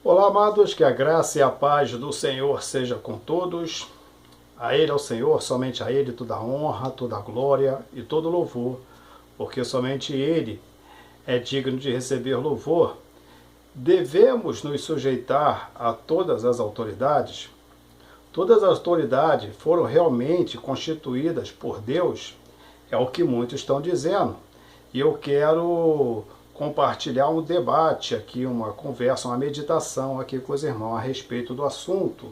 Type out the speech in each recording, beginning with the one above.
Olá, amados, que a graça e a paz do Senhor seja com todos. A Ele, ao Senhor, somente a Ele toda a honra, toda a glória e todo louvor, porque somente Ele é digno de receber louvor. Devemos nos sujeitar a todas as autoridades. Todas as autoridades foram realmente constituídas por Deus, é o que muitos estão dizendo. E eu quero compartilhar um debate aqui, uma conversa, uma meditação aqui com os irmãos a respeito do assunto,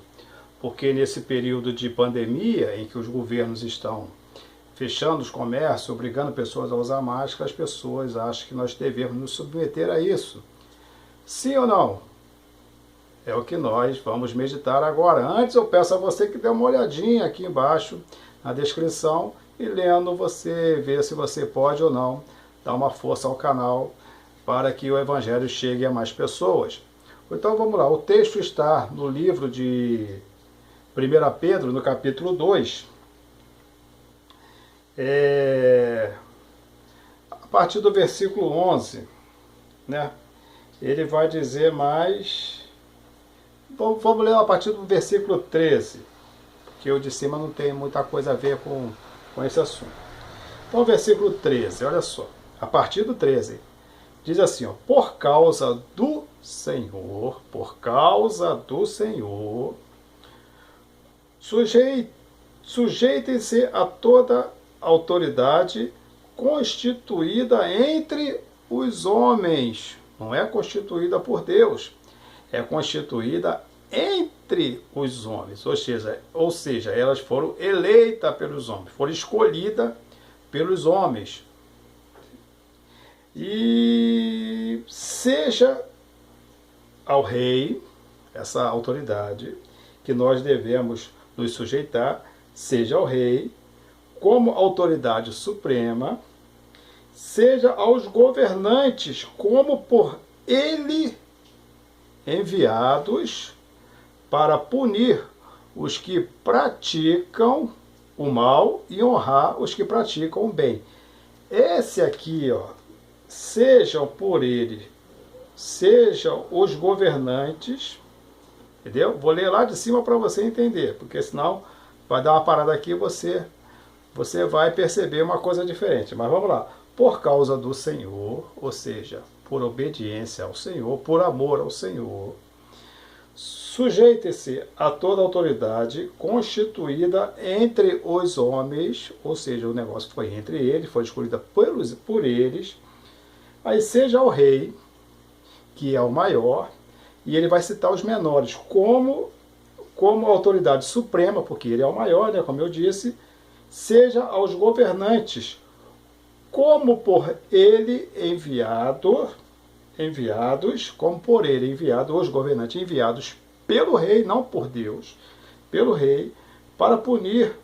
porque nesse período de pandemia, em que os governos estão fechando os comércios, obrigando pessoas a usar máscara, as pessoas acham que nós devemos nos submeter a isso. Sim ou não? É o que nós vamos meditar agora. Antes eu peço a você que dê uma olhadinha aqui embaixo na descrição e lendo você vê se você pode ou não dar uma força ao canal para que o Evangelho chegue a mais pessoas. Então vamos lá, o texto está no livro de 1 Pedro, no capítulo 2, a partir do versículo 11, né? Ele vai dizer mais... Vamos ler a partir do versículo 13, porque o de cima não tem muita coisa a ver com esse assunto. Então, versículo 13, olha só, a partir do 13, diz assim, ó, por causa do Senhor, sujeitem-se a toda autoridade constituída entre os homens. Não é constituída por Deus, é constituída entre os homens. Ou seja, elas foram eleitas pelos homens, foram escolhidas pelos homens. E seja ao rei, essa autoridade que nós devemos nos sujeitar, seja ao rei como autoridade suprema, seja aos governantes como por ele enviados para punir os que praticam o mal e honrar os que praticam o bem. Esse aqui, ó, sejam por ele, sejam os governantes, entendeu? Vou ler lá de cima para você entender, porque senão vai dar uma parada aqui e você vai perceber uma coisa diferente. Mas vamos lá. Por causa do Senhor, ou seja, por obediência ao Senhor, por amor ao Senhor, sujeite-se a toda autoridade constituída entre os homens, ou seja, o negócio foi entre eles, foi escolhida por eles. Aí seja o rei, que é o maior, e ele vai citar os menores como autoridade suprema, porque ele é o maior, né, como eu disse, seja aos governantes, como por ele enviados, como por ele enviado, os governantes enviados pelo rei, não por Deus, pelo rei, para punir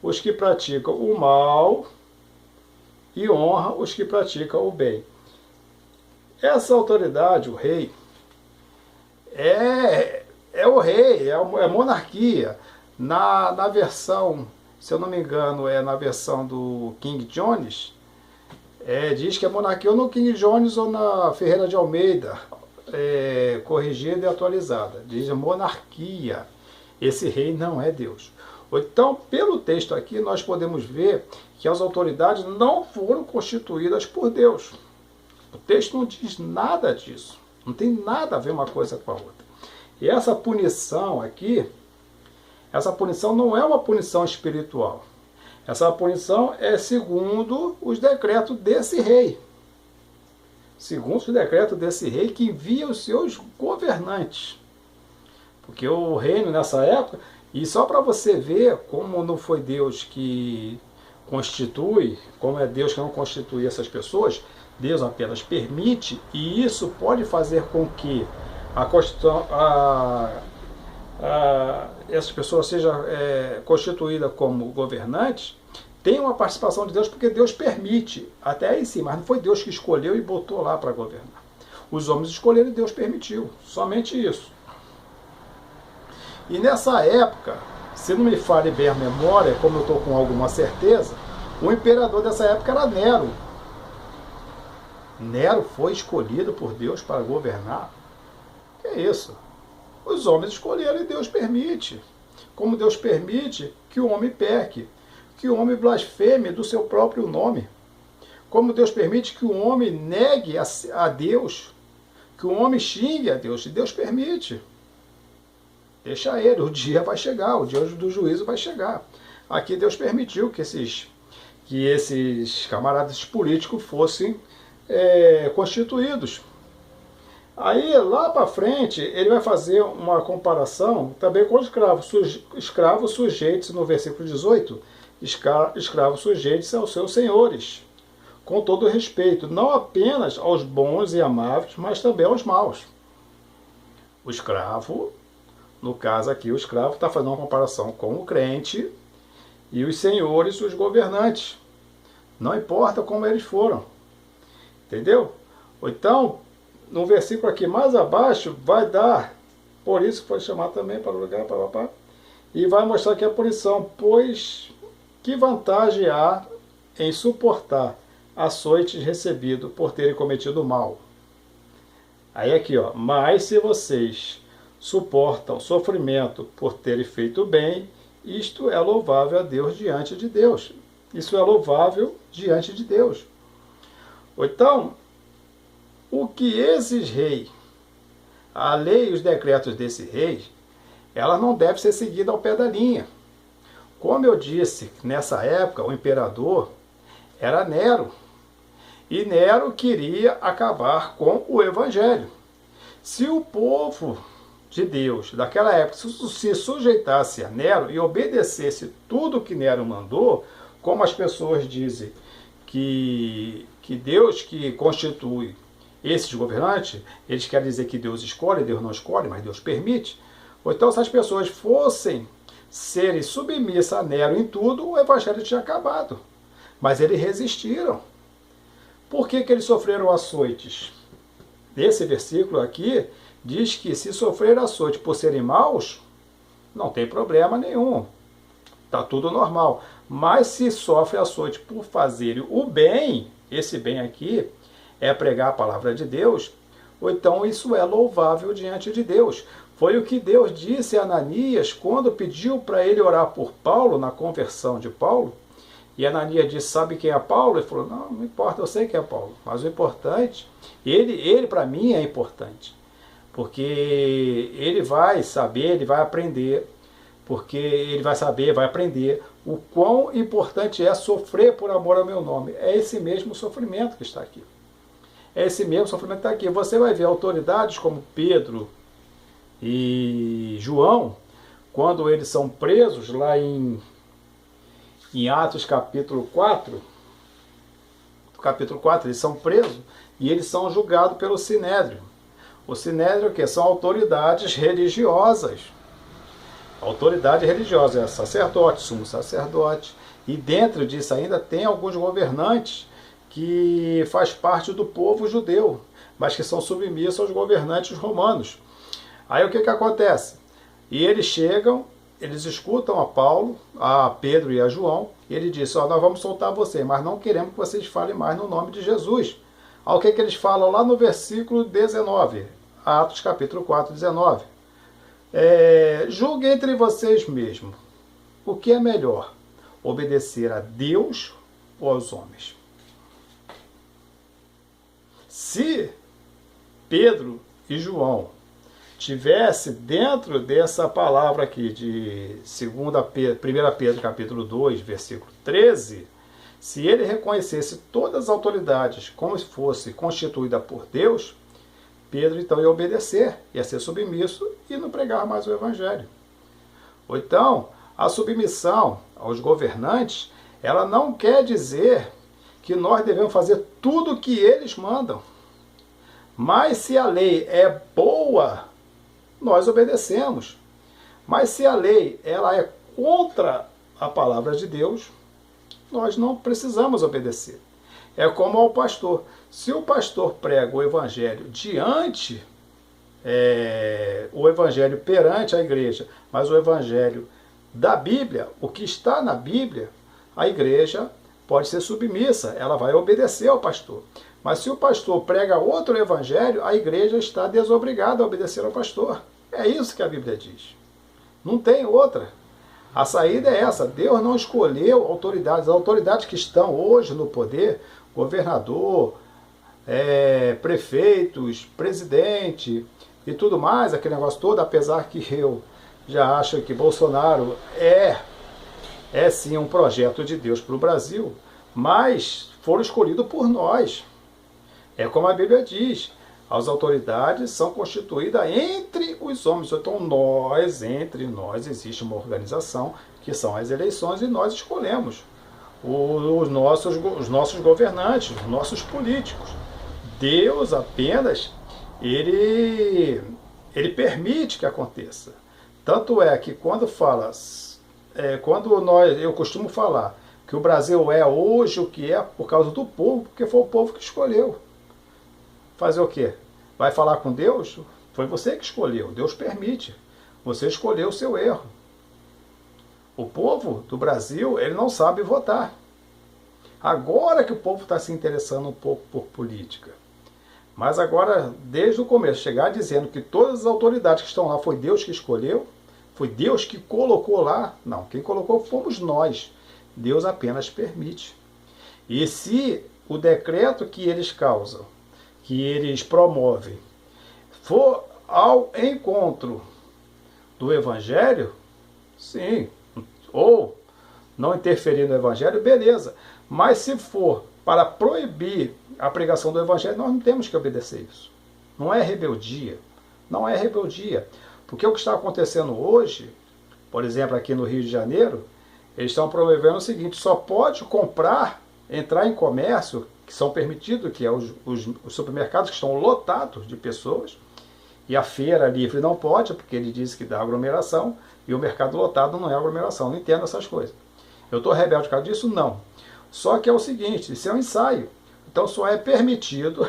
os que praticam o mal e honra os que praticam o bem. Essa autoridade, o rei, é o rei, é monarquia. Na versão, se eu não me engano, na versão do King James, diz que é monarquia ou no King James ou na Ferreira de Almeida, corrigida e atualizada. Diz monarquia. Esse rei não é Deus. Então, pelo texto aqui, nós podemos ver que as autoridades não foram constituídas por Deus. O texto não diz nada disso. Não tem nada a ver uma coisa com a outra. E essa punição aqui, essa punição não é uma punição espiritual. Essa punição é segundo os decretos desse rei. Segundo os decretos desse rei que envia os seus governantes. Porque o reino nessa época, e só para você ver como não foi Deus que constitui, como é Deus que não constitui essas pessoas, Deus apenas permite, e isso pode fazer com que essas pessoas sejam constituídas como governantes, tem uma participação de Deus, porque Deus permite, até aí sim, mas não foi Deus que escolheu e botou lá para governar. Os homens escolheram e Deus permitiu, somente isso. E nessa época, se não me falhe bem a memória, como eu estou com alguma certeza, o imperador dessa época era Nero. Nero foi escolhido por Deus para governar. Que é isso. Os homens escolheram e Deus permite. Como Deus permite que o homem peque, que o homem blasfeme do seu próprio nome. Como Deus permite que o homem negue a Deus, que o homem xingue a Deus. E Deus permite. Deixa ele, o dia vai chegar, o dia do juízo vai chegar. Aqui Deus permitiu que esses camaradas políticos fossem constituídos. Aí, lá para frente, ele vai fazer uma comparação também com os escravos. Escravos sujeitos, no versículo 18, escravos sujeitos aos seus senhores, com todo respeito, não apenas aos bons e amáveis, mas também aos maus. O escravo, no caso aqui, o escravo está fazendo uma comparação com o crente e os senhores, os governantes. Não importa como eles foram. Entendeu? Então, no versículo aqui mais abaixo, vai dar, por isso foi chamado também para o lugar, e vai mostrar aqui a punição, pois que vantagem há em suportar açoites recebido por terem cometido mal. Aí aqui, ó, mas se vocês suportam sofrimento por terem feito bem, isto é louvável a Deus diante de Deus. Isso é louvável diante de Deus. Então, o que esses reis, a lei e os decretos desse rei, ela não deve ser seguida ao pé da linha. Como eu disse, nessa época o imperador era Nero. E Nero queria acabar com o evangelho. Se o povo de Deus daquela época se sujeitasse a Nero e obedecesse tudo que Nero mandou, como as pessoas dizem que Deus que constitui esses governantes, eles querem dizer que Deus escolhe, Deus não escolhe, mas Deus permite. Ou então, se as pessoas fossem serem submissas a Nero em tudo, o evangelho tinha acabado. Mas eles resistiram. Por que eles sofreram açoites? Nesse versículo aqui, diz que se sofrer açoite por serem maus, não tem problema nenhum. Está tudo normal. Mas se sofre açoite por fazerem o bem, esse bem aqui é pregar a palavra de Deus, ou então isso é louvável diante de Deus. Foi o que Deus disse a Ananias quando pediu para ele orar por Paulo, na conversão de Paulo. E Ananias disse, sabe quem é Paulo? Ele falou, não importa, eu sei quem é Paulo. Mas o importante, ele para mim é importante. Porque ele vai saber, ele vai aprender, porque ele vai saber, vai aprender o quão importante é sofrer por amor ao meu nome. É esse mesmo sofrimento que está aqui. É esse mesmo sofrimento que está aqui. Você vai ver autoridades como Pedro e João, quando eles são presos lá em Atos capítulo 4, eles são presos e eles são julgados pelo Sinédrio. O Sinédrio, que são autoridades religiosas. Autoridade religiosa é sacerdote, sumo sacerdote. E dentro disso ainda tem alguns governantes que faz parte do povo judeu, mas que são submissos aos governantes romanos. Aí o que acontece? E eles chegam, eles escutam a Paulo, a Pedro e a João, e ele diz, nós vamos soltar você, mas não queremos que vocês falem mais no nome de Jesus. Aí o que eles falam lá no versículo 19, Atos capítulo 4, 19. Julgue entre vocês mesmos, o que é melhor, obedecer a Deus ou aos homens? Se Pedro e João tivesse dentro dessa palavra aqui de 1 Pedro capítulo 2, versículo 13, se ele reconhecesse todas as autoridades como se fosse constituída por Deus, Pedro então ia obedecer, ia ser submisso e não pregar mais o evangelho. Ou então, a submissão aos governantes, ela não quer dizer que nós devemos fazer tudo o que eles mandam. Mas se a lei é boa, nós obedecemos. Mas se a lei ela é contra a palavra de Deus, nós não precisamos obedecer. É como ao pastor. Se o pastor prega o evangelho o evangelho perante a igreja, mas o evangelho da Bíblia, o que está na Bíblia, a igreja pode ser submissa, ela vai obedecer ao pastor. Mas se o pastor prega outro evangelho, a igreja está desobrigada a obedecer ao pastor. É isso que a Bíblia diz. Não tem outra. A saída é essa. Deus não escolheu autoridades. As autoridades que estão hoje no poder, governador, prefeitos, presidente e tudo mais, aquele negócio todo, apesar que eu já acho que Bolsonaro é sim um projeto de Deus para o Brasil, mas foram escolhidos por nós. É como a Bíblia diz, as autoridades são constituídas entre os homens. Então entre nós existe uma organização que são as eleições e nós escolhemos os nossos governantes, os nossos políticos. Deus apenas, ele permite que aconteça. Tanto é que quando eu costumo falar que o Brasil é hoje o que é por causa do povo, porque foi o povo que escolheu. Fazer o quê? Vai falar com Deus? Foi você que escolheu, Deus permite. Você escolheu o seu erro. O povo do Brasil, ele não sabe votar. Agora que o povo está se interessando um pouco por política. Mas agora, desde o começo, chegar dizendo que todas as autoridades que estão lá foi Deus que escolheu, foi Deus que colocou lá. Não, quem colocou fomos nós. Deus apenas permite. E se o decreto que eles causam, que eles promovem, for ao encontro do Evangelho, sim, ou não interferir no Evangelho, beleza. Mas se for para proibir a pregação do Evangelho, nós não temos que obedecer isso. Não é rebeldia. Não é rebeldia. Porque o que está acontecendo hoje, por exemplo, aqui no Rio de Janeiro, eles estão promovendo o seguinte: só pode comprar, entrar em comércio, que são permitidos, que é os supermercados que estão lotados de pessoas, e a feira livre não pode, porque ele diz que dá aglomeração, e o mercado lotado não é aglomeração. Não entendo essas coisas. Eu estou rebelde por causa disso? Não. Só que é o seguinte, isso é um ensaio. Então só é permitido,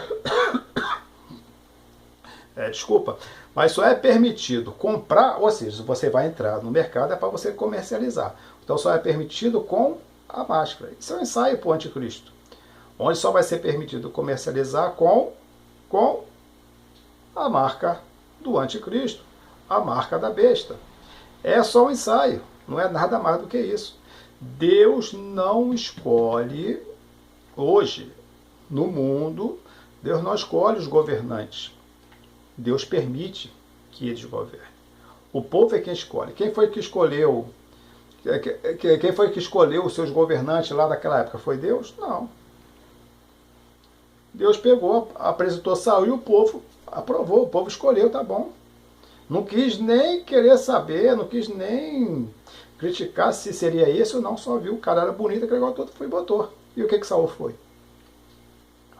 mas só é permitido comprar, ou seja, se você vai entrar no mercado é para você comercializar. Então só é permitido com a máscara. Isso é um ensaio para o anticristo. Onde só vai ser permitido comercializar com a marca do anticristo, a marca da besta. É só um ensaio, não é nada mais do que isso. Deus não escolhe, hoje, no mundo, Deus não escolhe os governantes. Deus permite que eles governem. O povo é quem escolhe. Quem foi que escolheu? Quem foi que escolheu os seus governantes lá naquela época? Foi Deus? Não. Deus pegou, apresentou, saiu e o povo aprovou, o povo escolheu, tá bom. Não quis nem querer saber, não quis nem criticar se seria esse ou não, só viu o cara era bonito, aquele negócio todo, foi e botou. E o que Saul foi?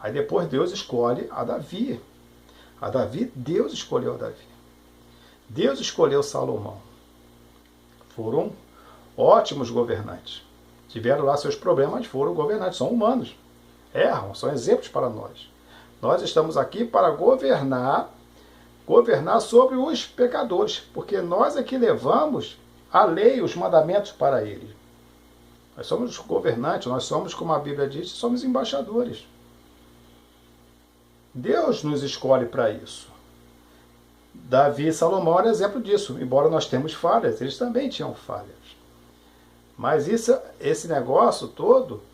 Aí depois Deus escolhe a Davi. A Davi, Deus escolheu a Davi. Deus escolheu Salomão. Foram ótimos governantes. Tiveram lá seus problemas, foram governantes, são humanos. Erram, são exemplos para nós. Nós estamos aqui para governar sobre os pecadores, porque nós é que levamos a lei, os mandamentos para eles. Nós somos governantes, nós somos, como a Bíblia diz, somos embaixadores. Deus nos escolhe para isso. Davi e Salomão eram exemplo disso, embora nós temos falhas, eles também tinham falhas. Mas esse negócio todo isso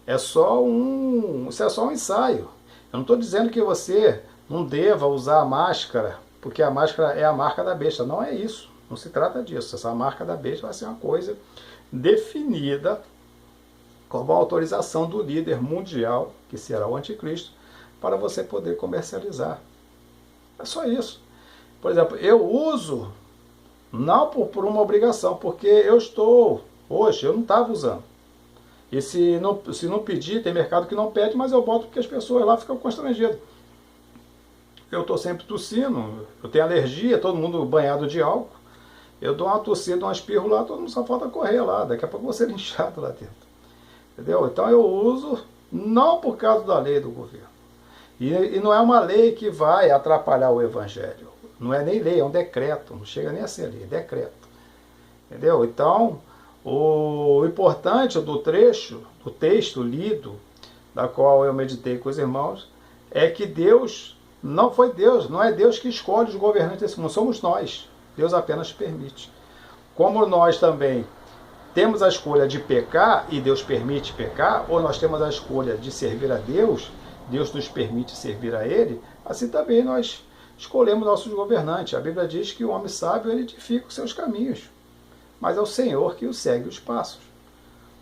é só um ensaio. Eu não estou dizendo que você não deva usar a máscara, porque a máscara é a marca da besta. Não é isso. Não se trata disso. Essa marca da besta vai ser uma coisa definida com uma autorização do líder mundial, que será o anticristo, para você poder comercializar. É só isso. Por exemplo, eu uso não por uma obrigação, porque eu não estava usando. E se não pedir, tem mercado que não pede, mas eu boto porque as pessoas lá ficam constrangidas. Eu estou sempre tossindo, eu tenho alergia, todo mundo banhado de álcool. Eu dou uma tossida, um espirro lá, todo mundo só falta correr lá. Daqui a pouco eu vou ser linchado lá dentro. Entendeu? Então eu uso não por causa da lei do governo. E não é uma lei que vai atrapalhar o evangelho. Não é nem lei, é um decreto. Não chega nem a ser lei, é decreto. Entendeu? Então, o importante do texto lido, da qual eu meditei com os irmãos, é que Deus não foi Deus, não é Deus que escolhe os governantes desse mundo, somos nós. Deus apenas permite. Como nós também temos a escolha de pecar e Deus permite pecar, ou nós temos a escolha de servir a Deus, Deus nos permite servir a Ele, assim também nós escolhemos nossos governantes. A Bíblia diz que o homem sábio ele edifica os seus caminhos, mas é o Senhor que o segue os passos.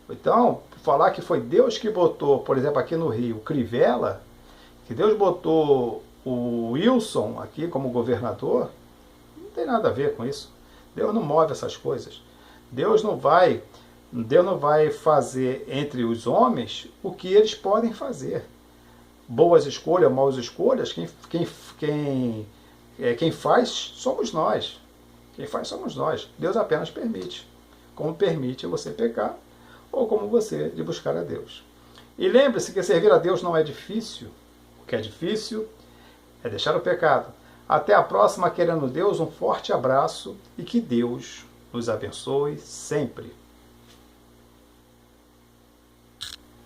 Então, falar que foi Deus que botou, por exemplo, aqui no Rio, Crivella, que Deus botou o Wilson aqui como governador, não tem nada a ver com isso. Deus não move essas coisas. Deus não vai fazer entre os homens o que eles podem fazer. Boas escolhas, maus escolhas, quem faz somos nós. Quem faz somos nós. Deus apenas permite. Como permite você pecar, ou como você de buscar a Deus. E lembre-se que servir a Deus não é difícil. O que é difícil é deixar o pecado. Até a próxima, querendo Deus, um forte abraço e que Deus nos abençoe sempre.